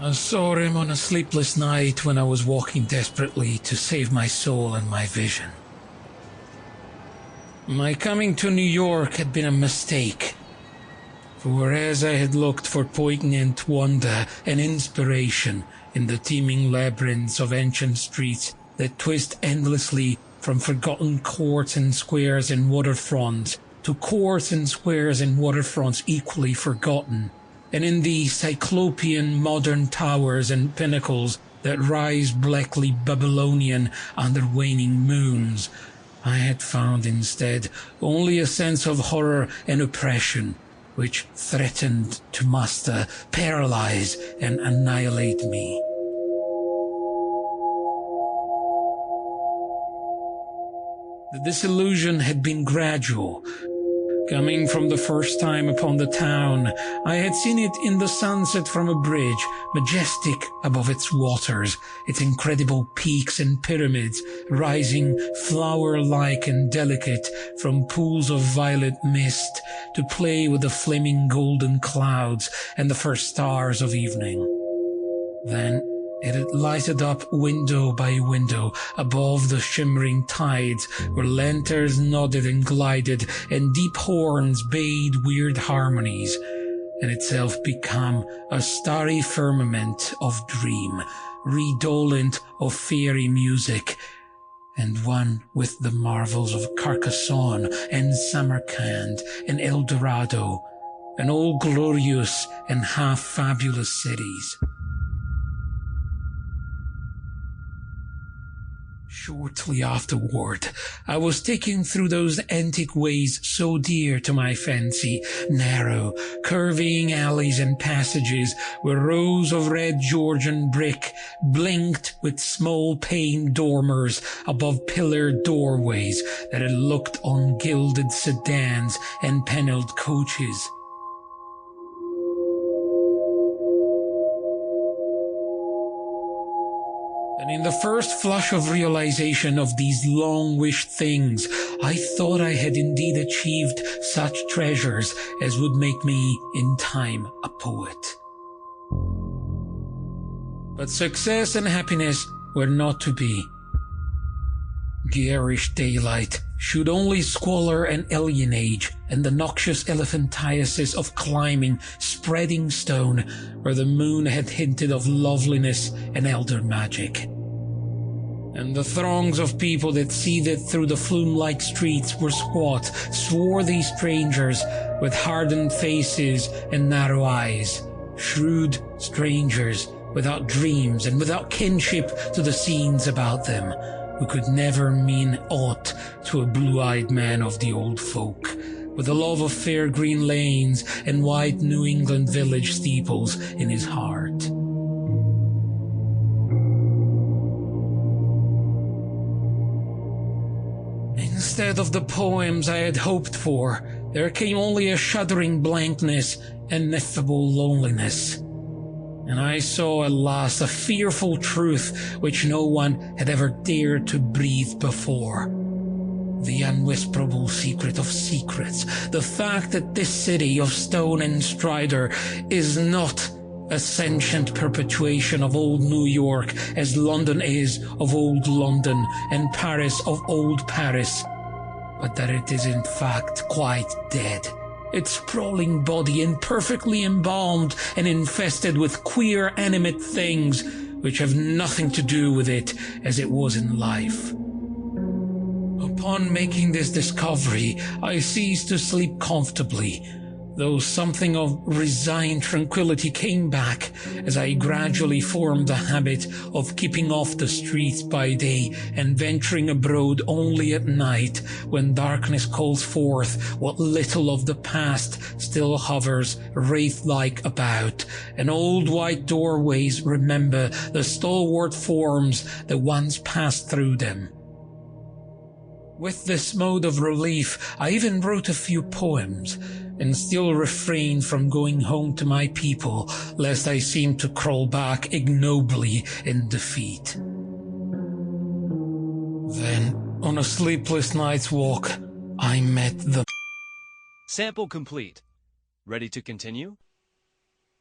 I saw him on a sleepless night when I was walking desperately to save my soul and my vision. My coming to New York had been a mistake, for whereas I had looked for poignant wonder and inspiration in the teeming labyrinths of ancient streets that twist endlessly from forgotten courts and squares and waterfronts to courts and squares and waterfronts equally forgotten, and in the cyclopean modern towers and pinnacles that rise blackly Babylonian under waning moons, I had found instead only a sense of horror and oppression, which threatened to master, paralyze, and annihilate me. The disillusion had been gradual. Coming from the first time upon the town, I had seen it in the sunset from a bridge, majestic above its waters, its incredible peaks and pyramids rising flower-like and delicate from pools of violet mist to play with the flaming golden clouds and the first stars of evening. Then it had lighted up window by window above the shimmering tides where lanterns nodded and glided and deep horns bayed weird harmonies, and itself become a starry firmament of dream, redolent of fairy music, and one with the marvels of Carcassonne and Samarkand and El Dorado, and all glorious and half-fabulous cities. Shortly afterward, I was taken through those antique ways so dear to my fancy, narrow, curving alleys and passages where rows of red Georgian brick blinked with small-paned dormers above pillared doorways that had looked on gilded sedans and panelled coaches. And in the first flush of realization of these long-wished things, I thought I had indeed achieved such treasures as would make me, in time, a poet. But success and happiness were not to be. Garish daylight should only squalor and alienage, and the noxious elephantiasis of climbing spreading stone where the moon had hinted of loveliness and elder magic. And the throngs of people that seethed through the flume-like streets were squat, swarthy strangers with hardened faces and narrow eyes, shrewd strangers without dreams and without kinship to the scenes about them, who could never mean aught to a blue-eyed man of the old folk, with a love of fair green lanes and white New England village steeples in his heart. Instead of the poems I had hoped for, there came only a shuddering blankness and ineffable loneliness. And I saw at last a fearful truth which no one had ever dared to breathe before. The unwhisperable secret of secrets, the fact that this city of stone and strider is not a sentient perpetuation of old New York as London is of old London and Paris of old Paris, but that it is in fact quite dead, its sprawling body imperfectly embalmed and infested with queer animate things which have nothing to do with it as it was in life. Upon making this discovery, I ceased to sleep comfortably, though something of resigned tranquility came back as I gradually formed the habit of keeping off the streets by day and venturing abroad only at night when darkness calls forth what little of the past still hovers wraith-like about, and old white doorways remember the stalwart forms that once passed through them. With this mode of relief, I even wrote a few poems, and still refrained from going home to my people, lest I seem to crawl back ignobly in defeat. Then, on a sleepless night's walk, I met the Sample complete. Ready to continue?